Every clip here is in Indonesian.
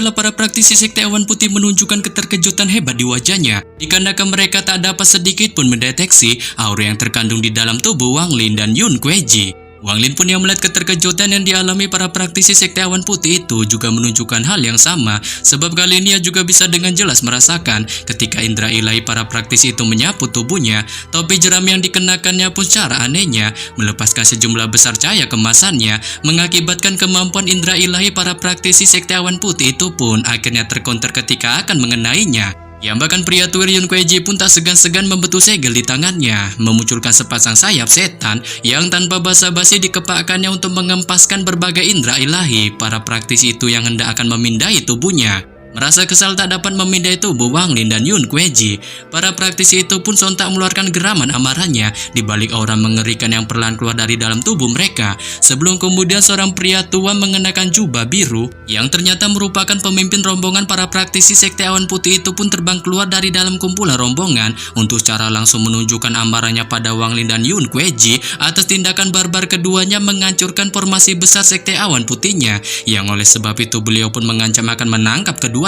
adalah para praktisi sekte awan putih menunjukkan keterkejutan hebat di wajahnya, dikarenakan mereka tak dapat sedikit pun mendeteksi aura yang terkandung di dalam tubuh Wang Lin dan Yun Kueji. Wang Lin pun yang melihat keterkejutan yang dialami para praktisi sekte awan putih itu juga menunjukkan hal yang sama, sebab kali ini ia juga bisa dengan jelas merasakan ketika indera ilahi para praktisi itu menyapu tubuhnya, topi jerami yang dikenakannya pun secara anehnya melepaskan sejumlah besar cahaya kemasannya, mengakibatkan kemampuan indera ilahi para praktisi sekte awan putih itu pun akhirnya tercounter ketika akan mengenainya. Yang bahkan pria tuir Yun Kueji pun tak segan-segan membentuk segel di tangannya, memunculkan sepasang sayap setan yang tanpa basa-basi dikepakkannya untuk mengempaskan berbagai indera ilahi para praktisi itu yang hendak akan memindai tubuhnya. Merasa kesal tak dapat memindai tubuh Wang Lin dan Yun Kueji, para praktisi itu pun sontak mengeluarkan geraman amarahnya di balik aura mengerikan yang perlahan keluar dari dalam tubuh mereka, sebelum kemudian seorang pria tua mengenakan jubah biru yang ternyata merupakan pemimpin rombongan para praktisi sekte awan putih itu pun terbang keluar dari dalam kumpulan rombongan untuk secara langsung menunjukkan amarahnya pada Wang Lin dan Yun Kueji atas tindakan barbar keduanya menghancurkan formasi besar sekte awan putihnya, yang oleh sebab itu beliau pun mengancam akan menangkap kedua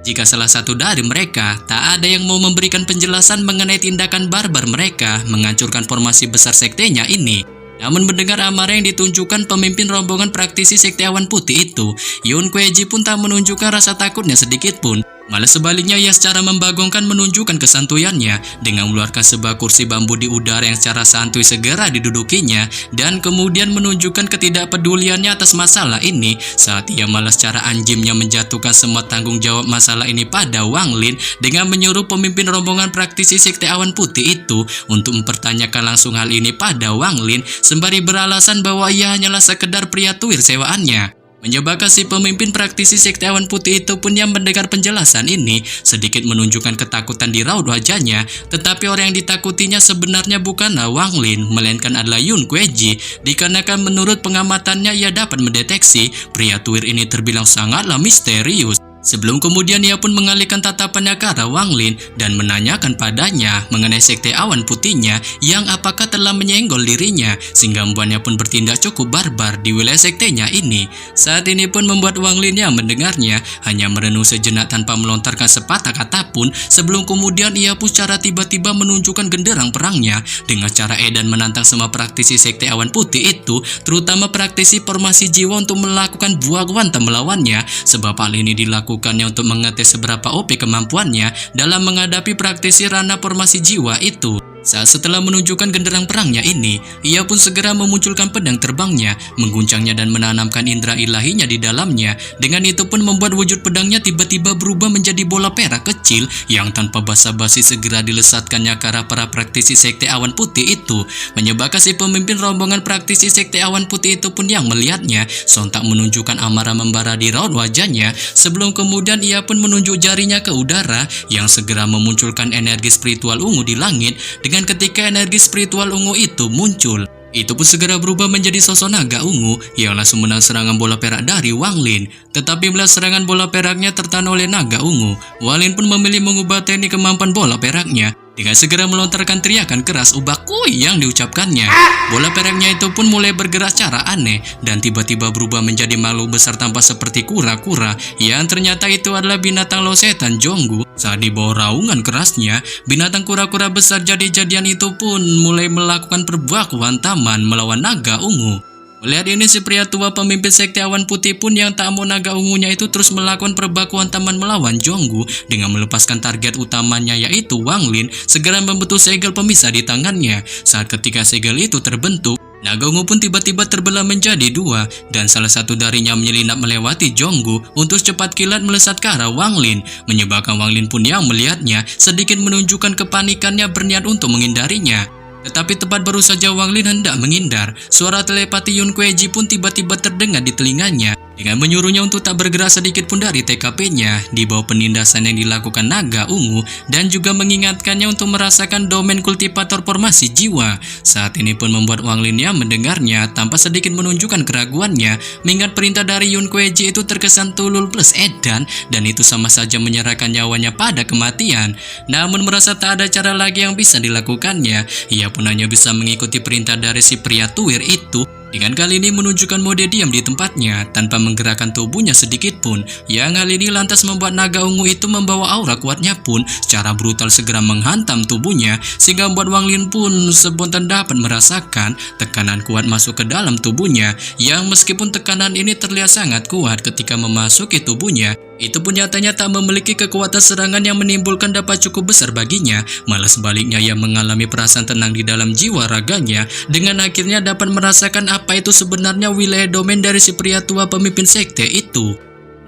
jika salah satu dari mereka tak ada yang mau memberikan penjelasan mengenai tindakan barbar mereka menghancurkan formasi besar sektenya ini. Namun mendengar amarah yang ditunjukkan pemimpin rombongan praktisi sekte awan putih itu, Yun Kueji pun tak menunjukkan rasa takutnya sedikit pun. Malah sebaliknya ia secara membagongkan menunjukkan kesantuyannya dengan mengeluarkan sebuah kursi bambu di udara yang secara santuy segera didudukinya, dan kemudian menunjukkan ketidakpeduliannya atas masalah ini saat ia malah secara anjimnya menjatuhkan semua tanggung jawab masalah ini pada Wang Lin dengan menyuruh pemimpin rombongan praktisi sekte awan putih itu untuk mempertanyakan langsung hal ini pada Wang Lin sembari beralasan bahwa ia hanyalah sekedar pria tuir sewaannya. Menyebabkan si pemimpin praktisi sekte awan putih itu pun yang mendengar penjelasan ini sedikit menunjukkan ketakutan di raut wajahnya, tetapi orang yang ditakutinya sebenarnya bukanlah Wang Lin melainkan adalah Yun Kueji, dikarenakan menurut pengamatannya ia dapat mendeteksi pria tuir ini terbilang sangatlah misterius. Sebelum kemudian ia pun mengalihkan tatapannya ke arah Wang Lin dan menanyakan padanya mengenai sekte awan putihnya yang apakah telah menyenggol dirinya sehingga membuatnya pun bertindak cukup barbar di wilayah sektenya ini. Saat ini pun membuat Wang Lin yang mendengarnya hanya merenung sejenak tanpa melontarkan sepatah kata pun, sebelum kemudian ia pun secara tiba-tiba menunjukkan genderang perangnya dengan cara edan menantang semua praktisi sekte awan putih itu, terutama praktisi formasi jiwa untuk melakukan buah kuantum melawannya, sebab hal ini dilakukannya untuk mengetes seberapa OP kemampuannya dalam menghadapi praktisi ranah formasi jiwa itu. Setelah menunjukkan genderang perangnya ini, ia pun segera memunculkan pedang terbangnya, mengguncangnya dan menanamkan indera ilahinya di dalamnya. Dengan itu pun membuat wujud pedangnya tiba-tiba berubah menjadi bola perak kecil yang tanpa basa-basi segera dilesatkannya ke arah para praktisi sekte awan putih itu, menyebabkan si pemimpin rombongan praktisi sekte awan putih itu pun yang melihatnya sontak menunjukkan amarah membara di raut wajahnya, sebelum kemudian ia pun menunjuk jarinya ke udara yang segera memunculkan energi spiritual ungu di langit. Dengan ketika energi spiritual ungu itu muncul, itu pun segera berubah menjadi sosok naga ungu yang langsung menang serangan bola perak dari Wang Lin. Tetapi bila serangan bola peraknya tertahan oleh naga ungu, Wang Lin pun memilih mengubah teknik kemampuan bola peraknya dengan segera melontarkan teriakan keras ubah kuy yang diucapkannya. Bola peraknya itu pun mulai bergerak secara aneh dan tiba-tiba berubah menjadi makhluk besar tampak seperti kura-kura yang ternyata itu adalah binatang Lao Setan Zhonggu. Saat di bawah raungan kerasnya, binatang kura-kura besar jadi-jadian itu pun mulai melakukan perbuatan taman melawan naga ungu. Melihat ini si pria tua pemimpin sekte awan putih pun yang tak mau naga ungunya itu terus melakukan perbakuan taman melawan Zhonggu dengan melepaskan target utamanya yaitu Wang Lin, segera membentuk segel pemisah di tangannya. Saat ketika segel itu terbentuk, naga ungu pun tiba-tiba terbelah menjadi dua dan salah satu darinya menyelinap melewati Zhonggu untuk cepat kilat melesat ke arah Wang Lin, menyebabkan Wang Lin pun yang melihatnya sedikit menunjukkan kepanikannya berniat untuk menghindarinya. Tetapi tepat baru saja Wang Lin hendak menghindar, suara telepati Yun Kueji pun tiba-tiba terdengar di telinganya dengan menyuruhnya untuk tak bergerak sedikit pun dari TKP-nya di bawah penindasan yang dilakukan naga ungu, dan juga mengingatkannya untuk merasakan domain kultivator formasi jiwa. Saat ini pun membuat Wang Lin yang mendengarnya tanpa sedikit menunjukkan keraguannya, mengingat perintah dari Yun Kueji itu terkesan tulul plus edan dan itu sama saja menyerahkan nyawanya pada kematian. Namun merasa tak ada cara lagi yang bisa dilakukannya, ia pun hanya bisa mengikuti perintah dari si pria tuir itu Dengan kali ini menunjukkan mode diam di tempatnya tanpa menggerakkan tubuhnya sedikit pun. Yang hal ini lantas membuat naga ungu itu membawa aura kuatnya pun secara brutal segera menghantam tubuhnya, sehingga membuat Wang Lin pun spontan dapat merasakan tekanan kuat masuk ke dalam tubuhnya, yang meskipun tekanan ini terlihat sangat kuat ketika memasuki tubuhnya, itu pun nyatanya tak memiliki kekuatan serangan yang menimbulkan dampak cukup besar baginya. Malah sebaliknya, ia mengalami perasaan tenang di dalam jiwa raganya, dengan akhirnya dapat merasakan apa itu sebenarnya wilayah domain dari si pria tua pemimpin sekte itu.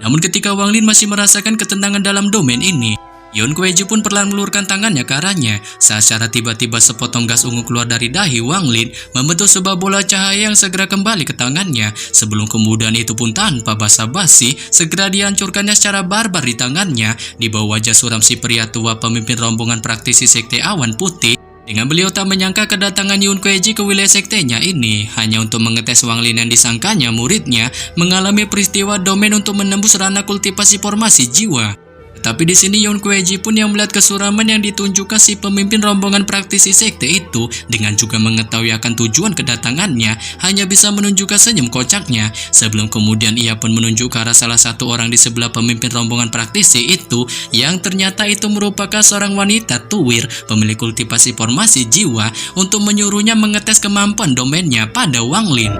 Namun ketika Wang Lin masih merasakan ketenangan dalam domain ini, Yun Kueji pun perlahan melulurkan tangannya ke arahnya. Saat secara tiba-tiba sepotong gas ungu keluar dari dahi Wang Lin, membentuk sebuah bola cahaya yang segera kembali ke tangannya. Sebelum kemudian itu pun tanpa basa-basi, segera dihancurkannya secara barbar di tangannya. Di bawah wajah suram si pria tua pemimpin rombongan praktisi sekte awan putih, dengan beliau tak menyangka kedatangan Yun Kueji ke wilayah sektenya ini hanya untuk mengetes Wang Lin yang disangkanya muridnya mengalami peristiwa domain untuk menembus ranah kultivasi formasi jiwa. Tetapi di sini Yun Kueji pun yang melihat kesuraman yang ditunjukkan si pemimpin rombongan praktisi sekte itu, dengan juga mengetahui akan tujuan kedatangannya, hanya bisa menunjukkan senyum kocaknya. Sebelum kemudian ia pun menunjuk ke arah salah satu orang di sebelah pemimpin rombongan praktisi itu, yang ternyata itu merupakan seorang wanita tuwir pemilik kultivasi formasi jiwa, untuk menyuruhnya mengetes kemampuan domainnya pada Wang Lin.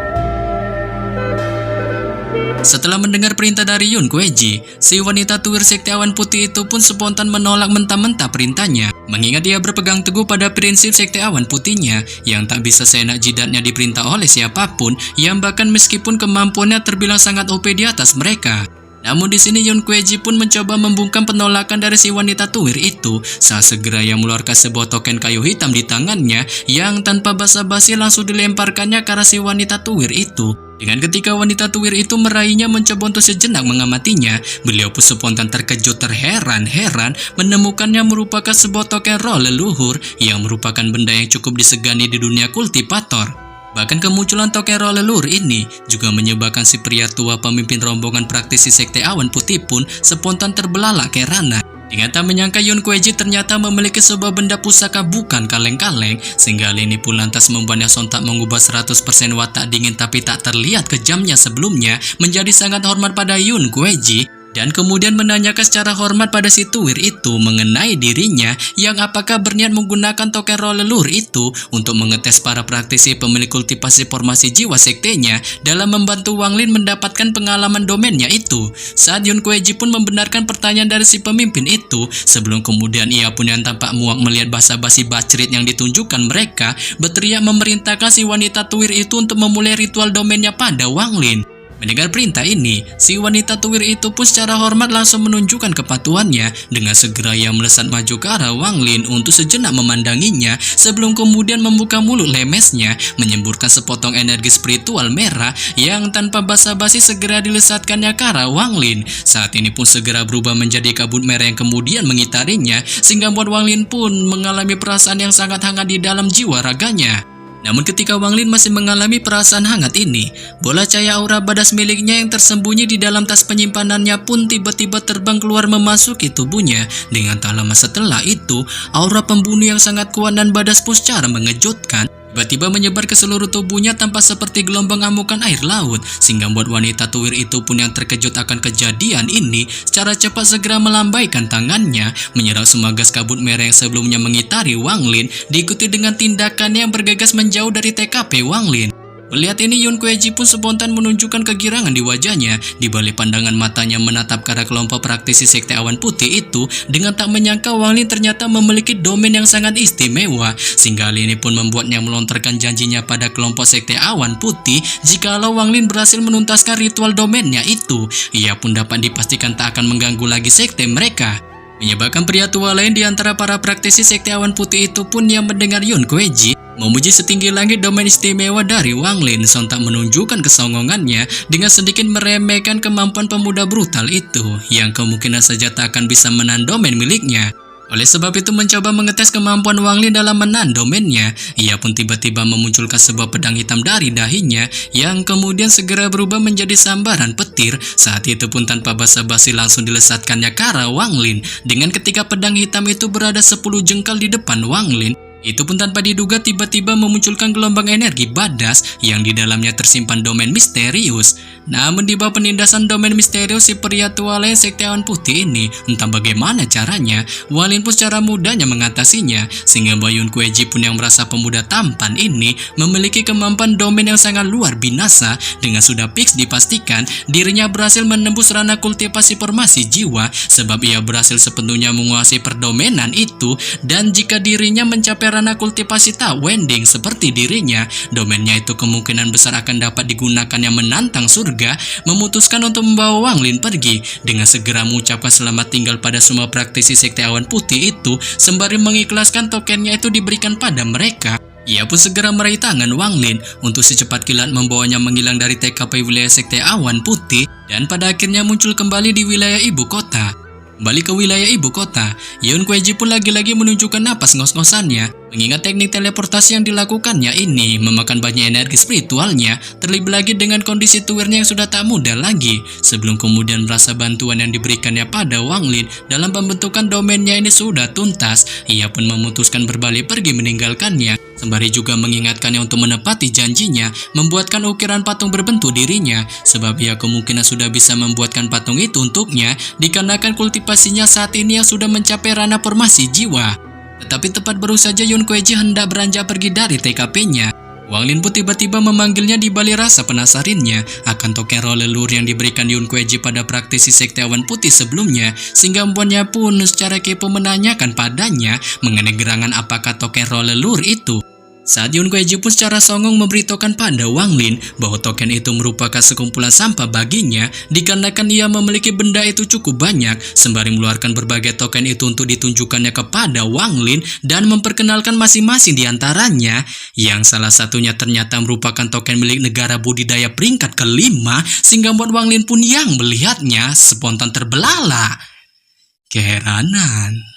Setelah mendengar perintah dari Yun Kueji, si wanita tuwir sekte awan putih itu pun spontan menolak mentah-mentah perintahnya, mengingat dia berpegang teguh pada prinsip sekte awan putihnya yang tak bisa seenak jidatnya diperintah oleh siapapun, yang bahkan meskipun kemampuannya terbilang sangat OP di atas mereka. Namun di sini Yun Kueji pun mencoba membungkam penolakan dari si wanita tuwir itu saat segera ia mengeluarkan sebuah token kayu hitam di tangannya, yang tanpa basa-basi langsung dilemparkannya ke arah si wanita tuwir itu. Dengan ketika wanita tuwir itu meraihnya mencoba untuk sejenak mengamatinya, beliau pun spontan terkejut terheran-heran menemukannya merupakan sebuah token roh leluhur yang merupakan benda yang cukup disegani di dunia kultivator. Bahkan kemunculan token roh leluhur ini juga menyebabkan si pria tua pemimpin rombongan praktisi sekte awan putih pun spontan terbelalak kerana dengan tak menyangka Yun Kueji ternyata memiliki sebuah benda pusaka bukan kaleng-kaleng, sehingga hal ini pun lantas membuatnya sontak mengubah 100% watak dingin tapi tak terlihat kejamnya sebelumnya menjadi sangat hormat pada Yun Kueji, dan kemudian menanyakan secara hormat pada si tuwir itu mengenai dirinya yang apakah berniat menggunakan token roh leluhur itu untuk mengetes para praktisi pemilik kultivasi formasi jiwa sektenya dalam membantu Wang Lin mendapatkan pengalaman domainnya itu. Saat Yun Kueji pun membenarkan pertanyaan dari si pemimpin itu, sebelum kemudian ia pun yang tampak muak melihat basa-basi bacrit yang ditunjukkan mereka, berteriak memerintahkan si wanita tuwir itu untuk memulai ritual domainnya pada Wang Lin. Mendengar perintah ini, si wanita tuwir itu pun secara hormat langsung menunjukkan kepatuhannya, dengan segera ia melesat maju ke arah Wang Lin untuk sejenak memandanginya, sebelum kemudian membuka mulut lemesnya, menyemburkan sepotong energi spiritual merah yang tanpa basa-basi segera dilesatkannya ke arah Wang Lin. Saat ini pun segera berubah menjadi kabut merah yang kemudian mengitarinya, sehingga membuat Wang Lin pun mengalami perasaan yang sangat hangat di dalam jiwa raganya. Namun ketika Wang Lin masih mengalami perasaan hangat ini, bola cahaya aura badas miliknya yang tersembunyi di dalam tas penyimpanannya pun tiba-tiba terbang keluar memasuki tubuhnya. Dengan tak lama setelah itu, aura pembunuh yang sangat kuat dan badas pun secara mengejutkan tiba-tiba menyebar ke seluruh tubuhnya tanpa seperti gelombang amukan air laut, sehingga membuat wanita tuwir itu pun yang terkejut akan kejadian ini secara cepat segera melambaikan tangannya, menyerap semua gas kabut merah yang sebelumnya mengitari Wang Lin, diikuti dengan tindakannya yang bergegas menjauh dari TKP Wang Lin. Melihat ini, Yun Kueji pun spontan menunjukkan kegirangan di wajahnya. Di balik pandangan matanya menatap ke arah kelompok praktisi sekte awan putih itu, dengan tak menyangka Wang Lin ternyata memiliki domain yang sangat istimewa, sehingga hal ini pun membuatnya melontarkan janjinya pada kelompok sekte awan putih jikalau Wang Lin berhasil menuntaskan ritual domainnya itu, ia pun dapat dipastikan tak akan mengganggu lagi sekte mereka. Menyebabkan pria tua lain di antara para praktisi sekte awan putih itu pun yang mendengar Yun Kueji memuji setinggi langit domain istimewa dari Wang Lin, sontak menunjukkan kesongongannya dengan sedikit meremehkan kemampuan pemuda brutal itu yang kemungkinan saja tak akan bisa menahan domain miliknya. Oleh sebab itu, mencoba mengetes kemampuan Wang Lin dalam menahan domainnya, ia pun tiba-tiba memunculkan sebuah pedang hitam dari dahinya yang kemudian segera berubah menjadi sambaran petir. Saat itu pun tanpa basa-basi langsung dilesatkannya ke arah Wang Lin. Dengan ketika pedang hitam itu berada 10 jengkal di depan Wang Lin, Itu pun tanpa diduga tiba-tiba memunculkan gelombang energi badas yang di dalamnya tersimpan domain misterius. Namun di bawah penindasan domain misterius si pria tua lain Sekte Awan Putih ini, entah bagaimana caranya, Wang Lin pun secara mudahnya mengatasinya, sehingga Yun Kueji pun yang merasa pemuda tampan ini memiliki kemampuan domain yang sangat luar binasa. Dengan sudah fix dipastikan dirinya berhasil menembus ranah kultivasi formasi jiwa, sebab ia berhasil sepenuhnya menguasai perdomenan itu. Dan jika dirinya mencapai ranah kultivasi tak wending seperti dirinya, domainnya itu kemungkinan besar akan dapat digunakan yang menantang surga. Memutuskan untuk membawa Wang Lin pergi dengan segera mengucapkan selamat tinggal pada semua praktisi Sekte Awan Putih itu, sembari mengikhlaskan tokennya itu diberikan pada mereka. Ia pun segera meraih tangan Wang Lin untuk secepat kilat membawanya menghilang dari TKP wilayah Sekte Awan Putih, dan pada akhirnya muncul kembali di wilayah ibu kota. Kembali ke wilayah ibu kota, Yun Kueji pun lagi-lagi menunjukkan napas ngos-ngosannya, mengingat teknik teleportasi yang dilakukannya ini memakan banyak energi spiritualnya, terlebih lagi dengan kondisi tuirnya yang sudah tak muda lagi. Sebelum kemudian merasa bantuan yang diberikannya pada Wang Lin dalam pembentukan domainnya ini sudah tuntas, ia pun memutuskan berbalik pergi meninggalkannya, sembari juga mengingatkannya untuk menepati janjinya, membuatkan ukiran patung berbentuk dirinya, sebab ia kemungkinan sudah bisa membuatkan patung itu untuknya, dikarenakan kultivasinya saat ini yang sudah mencapai ranah formasi jiwa. Tetapi tepat baru saja Yun Kueji hendak beranjak pergi dari TKP-nya, Wang Lin pun tiba-tiba memanggilnya di balik rasa penasarannya akan token roh leluhur yang diberikan Yun Kueji pada praktisi Sekte Awan Putih sebelumnya, sehingga membuatnya pun secara kepo menanyakan padanya mengenai gerangan apakah token roh leluhur itu. Saat Yun Kueji pun secara songong memberitahukan pada Wang Lin bahwa token itu merupakan sekumpulan sampah baginya, dikarenakan ia memiliki benda itu cukup banyak, sembari mengeluarkan berbagai token itu untuk ditunjukkannya kepada Wang Lin dan memperkenalkan masing-masing di antaranya, yang salah satunya ternyata merupakan token milik negara budidaya peringkat kelima, sehingga membuat Wang Lin pun yang melihatnya spontan terbelalak keheranan.